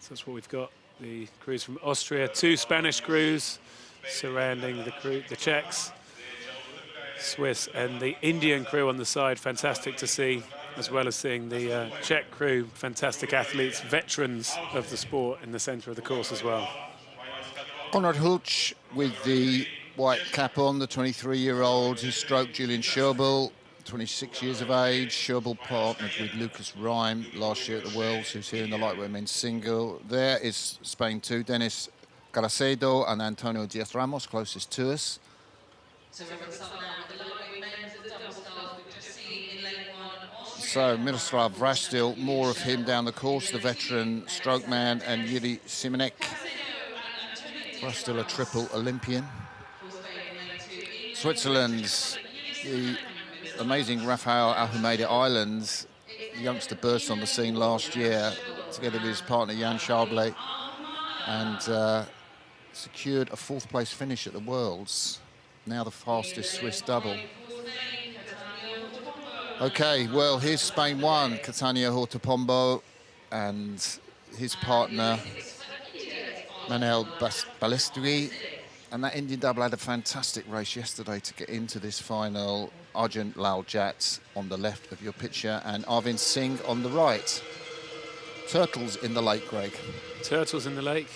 So that's what we've got. The crews from Austria, 2 Spanish crews surrounding the Czechs, Swiss, and the Indian crew on the side. Fantastic to see, as well as seeing the Czech crew, fantastic athletes, veterans of the sport in the centre of the course as well. Konrad Hulch with the white cap on, the 23-year-old who stroked Julian Scherbel, 26 years of age. Scherbel partnered with Lucas Rhyme last year at the Worlds, who's here in the lightweight men's single. There is Spain too, Denis Caracedo and Antonio Diaz Ramos, closest to us. So Miroslav Vrastil, more of him down the course, the veteran stroke man, and Yuri Simonek. Vrastil, a triple Olympian. Switzerland's the amazing Rafael Almeida Islands, the youngster burst on the scene last year, together with his partner Jan Schauble, and secured a 4th place finish at the Worlds. Now the fastest Swiss double. Okay, well, here's Spain 1, Catania Hortopombo, and his partner Manel Balestri. And that Indian double had a fantastic race yesterday to get into this final. Arjun Lal Jat on the left of your picture and Arvind Singh on the right. Turtles in the lake, Greg. Turtles in the lake.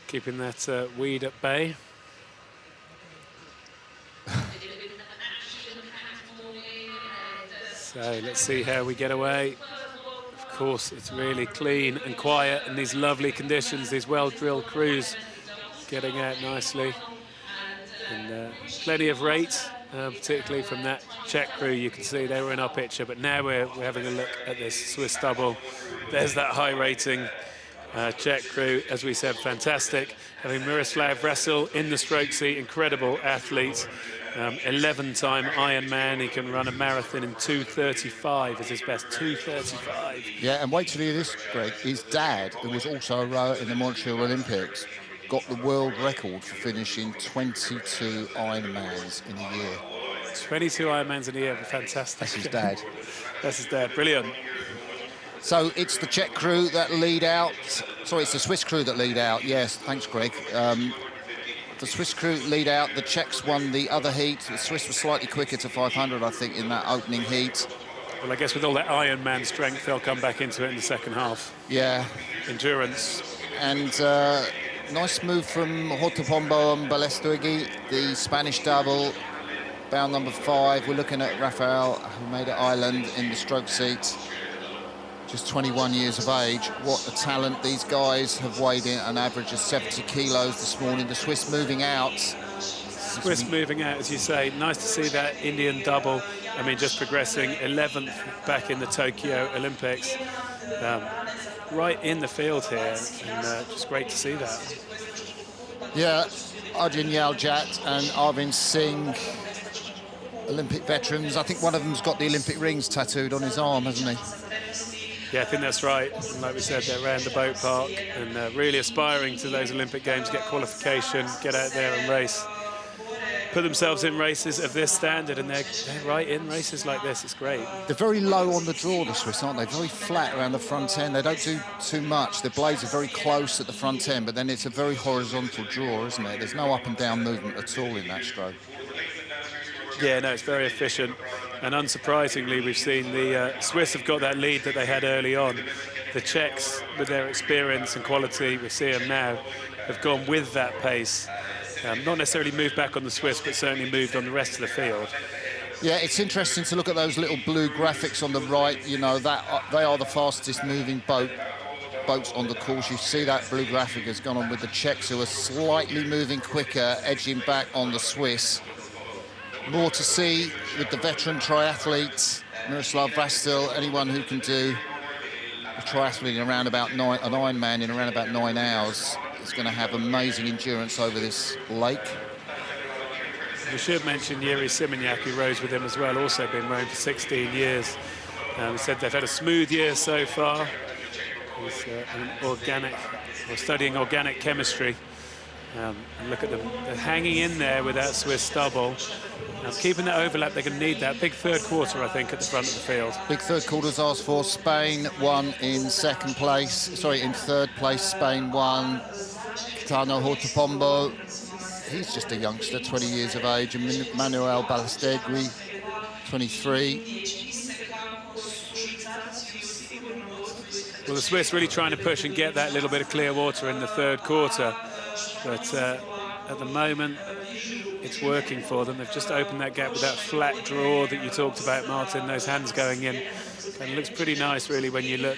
Keeping that weed at bay. So let's see how we get away. Of course, it's really clean and quiet in these lovely conditions, these well-drilled crews getting out nicely. And plenty of rate, particularly from that Czech crew. You can see they were in our picture, but now we're having a look at this Swiss double. There's that high rating Czech crew, as we said, fantastic. Having Miroslav Vrastil in the stroke seat, incredible athlete. 11-time Ironman. He can run a marathon in 2:35 is his best, 2:35. Yeah, and wait till you hear this, Greg. His dad, who was also a rower in the Montreal Olympics, got the world record for finishing 22 Ironmans in a year. 22 Ironmans in a year, fantastic. That's his dad. That's his dad, brilliant. So it's the Czech crew that lead out. Sorry, it's the Swiss crew that lead out. Yes, thanks, Greg. The Swiss crew lead out. The Czechs won the other heat. The Swiss were slightly quicker to 500, I think, in that opening heat. Well, I guess with all that Ironman strength, they'll come back into it in the second half. Yeah. Endurance. And nice move from Hortopombo and Balesturgi, the Spanish double, bound number 5. We're looking at Rafael Almeida Island in the stroke seat. Just 21 years of age. What a talent. These guys have weighed in an average of 70 kilos this morning. The Swiss moving out. Swiss moving out, as you say. Nice to see that Indian double. I mean, just progressing 11th back in the Tokyo Olympics. Right in the field here, and just great to see that. Yeah, Arjun Lal Jat and Arvind Singh, Olympic veterans. I think one of them's got the Olympic rings tattooed on his arm, hasn't he? Yeah, I think that's right. And like we said, they're around the boat park and really aspiring to those Olympic Games, get qualification, get out there and race. Put themselves in races of this standard, and they're right in races like this. It's great. They're very low on the draw, the Swiss, aren't they? Very flat around the front end. They don't do too much. The blades are very close at the front end, but then it's a very horizontal draw, isn't it? There's no up and down movement at all in that stroke. Yeah, no, it's very efficient. And unsurprisingly, we've seen the Swiss have got that lead that they had early on. The Czechs, with their experience and quality, we see them now, have gone with that pace. Not necessarily moved back on the Swiss, but certainly moved on the rest of the field. Yeah, it's interesting to look at those little blue graphics on the right. You know, that they are the fastest moving boats on the course. You see that blue graphic has gone on with the Czechs, who are slightly moving quicker, edging back on the Swiss. More to see with the veteran triathlete, Miroslav Vrastil, anyone who can do a triathlete in around about an Ironman in around about 9 hours is going to have amazing endurance over this lake. We should mention Yuri Simonek, who rows with him as well, also been rowing for 16 years. We said they've had a smooth year so far. He's studying organic chemistry. And look at them, they're hanging in there with that Swiss double. Keeping that overlap, they're going to need that. Big third quarter, I think, at the front of the field. Big third quarters asked for. Spain won in second place. Sorry, in third place, Spain won. Gaetano Hortopombo, he's just a youngster, 20 years of age. And Manuel Balestegui, 23. Well, the Swiss really trying to push and get that little bit of clear water in the third quarter. But at the moment, it's working for them. They've just opened that gap with that flat draw that you talked about, Martin, those hands going in. And it looks pretty nice, really, when you look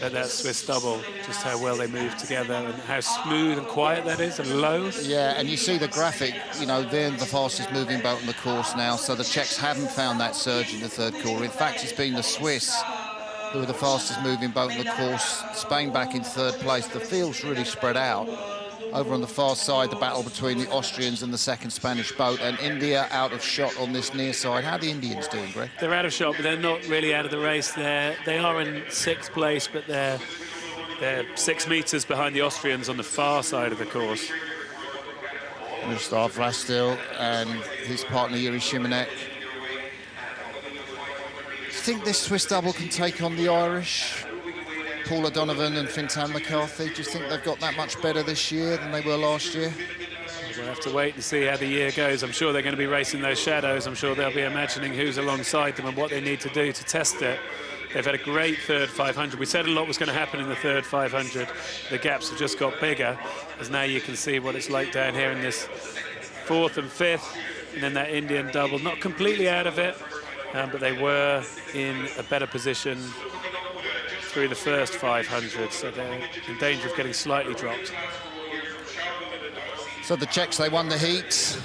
at that Swiss double, just how well they move together and how smooth and quiet that is and low. Yeah, and you see the graphic, you know, they're the fastest moving boat on the course now, so the Czechs haven't found that surge in the third quarter. In fact, it's been the Swiss who are the fastest moving boat on the course. Spain back in third place. The field's really spread out. Over on the far side, the battle between the Austrians and the second Spanish boat, and India out of shot on this near side. How are the Indians doing, Greg? They're out of shot, but they're not really out of the race. They are in sixth place, but they're 6 meters behind the Austrians on the far side of the course. Mustafa Vrastil and his partner Yuri Shimanek. Do you think this Swiss double can take on the Irish? Paul O'Donovan and Fintan McCarthy, do you think they've got that much better this year than they were last year? We'll have to wait and see how the year goes. I'm sure they're going to be racing those shadows. I'm sure they'll be imagining who's alongside them and what they need to do to test it. They've had a great third 500. We said a lot was going to happen in the third 500. The gaps have just got bigger, as now you can see what it's like down here in this fourth and fifth, and then that Indian double. Not completely out of it, but they were in a better position through the first 500, so they're in danger of getting slightly dropped. So the Czechs, they won the heat,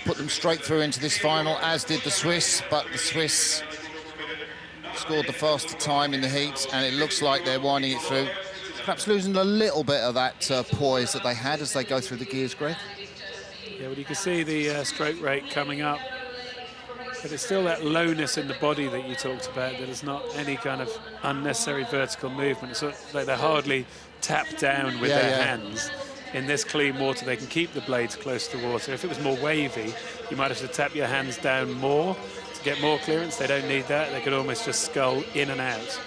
put them straight through into this final, as did the Swiss, but the Swiss scored the faster time in the heat, and it looks like they're winding it through, perhaps losing a little bit of that poise that they had as they go through the gears, Greg. Yeah, well, you can see the stroke rate coming up, but it's still that lowness in the body that you talked about, that there's not any kind of unnecessary vertical movement. So like they're hardly tapped down with their hands. In this clean water, they can keep the blades close to the water. If it was more wavy, you might have to tap your hands down more to get more clearance. They don't need that. They could almost just scull in and out.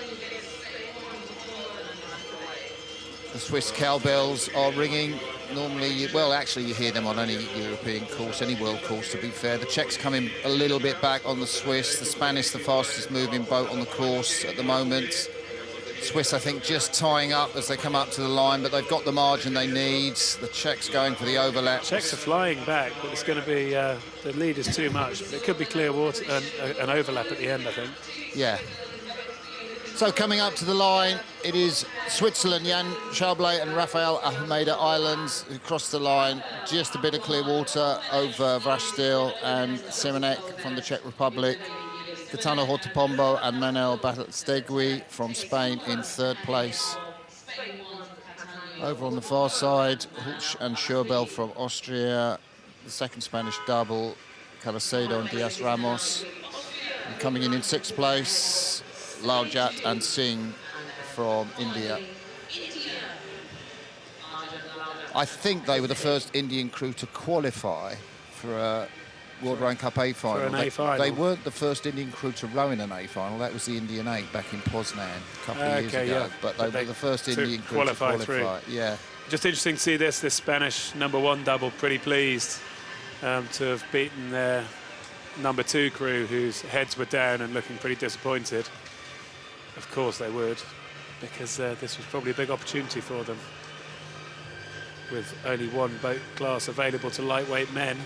The Swiss cowbells are ringing. Normally, well, actually, you hear them on any European course, any world course, to be fair. The Czechs coming a little bit back on the Swiss. The Spanish, the fastest moving boat on the course at the moment. Swiss, I think, just tying up as they come up to the line, but they've got the margin they need. The Czechs going for the overlap. Czechs are flying back, but it's going to be, the lead is too much. But it could be clear water, an overlap at the end, I think. Yeah. So coming up to the line, it is Switzerland, Jan Schauble and Rafael Almeida Islands who cross the line. Just a bit of clear water over Vrastil and Simanek from the Czech Republic. Gaetano Hortopombo and Manuel Balestegui from Spain in third place. Over on the far side, Hulch and Schauble from Austria. The second Spanish double, Cavacedo and Diaz Ramos. And coming in sixth place, Laljat and Singh from India. I think they were the first Indian crew to qualify for a World Rowing Cup A final. For an A final. They weren't the first Indian crew to row in an A final. That was the Indian 8 back in Poznan a couple of years ago. Yeah. But they were the first Indian crew to qualify. Through. Yeah. Just interesting to see this Spanish #1 double. Pretty pleased to have beaten their #2 crew, whose heads were down and looking pretty disappointed. Of course they would, because this was probably a big opportunity for them. With only one boat class available to lightweight men,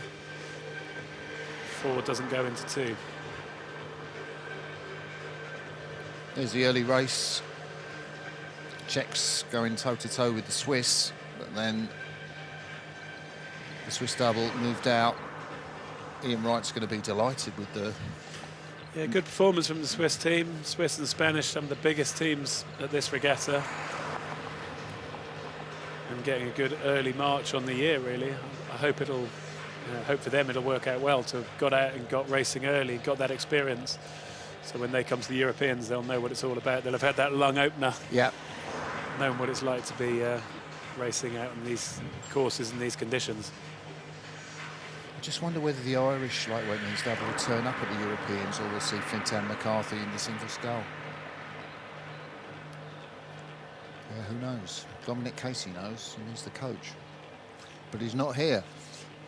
4 doesn't go into 2. There's the early race. Czechs going toe-to-toe with the Swiss, but then the Swiss double moved out. Ian Wright's going to be delighted with the... Yeah, good performance from the Swiss team. Swiss and Spanish, some of the biggest teams at this regatta. And getting a good early march on the year, really. I hope it'll, hope for them it'll work out well to have got out and got racing early, got that experience. So when they come to the Europeans, they'll know what it's all about. They'll have had that lung opener. Yeah. Known what it's like to be racing out on these courses and these conditions. I just wonder whether the Irish lightweight men's double will turn up at the Europeans, or we'll see Fintan McCarthy in the single scull. Yeah, who knows? Dominic Casey knows, and he's the coach. But he's not here.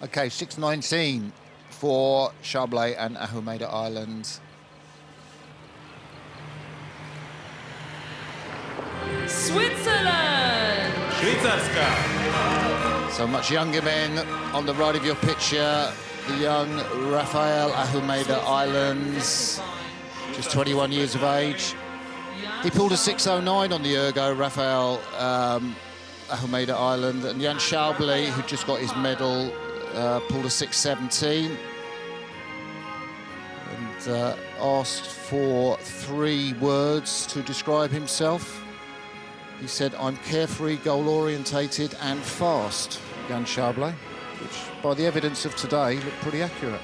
Okay, 6:19 for Chablais and Ahumeda Island. Switzerland! Švýcarska. So much younger men on the right of your picture. The young Rafael Ahumeda Islands, just 21 years of age. He pulled a 6:09 on the ergo, Rafael Ahumeda Island, and Jan Chablais, who just got his medal, pulled a 6:17 and asked for 3 words to describe himself. He said, "I'm carefree, goal-orientated and fast," Jan Chablais, which by the evidence of today looked pretty accurate.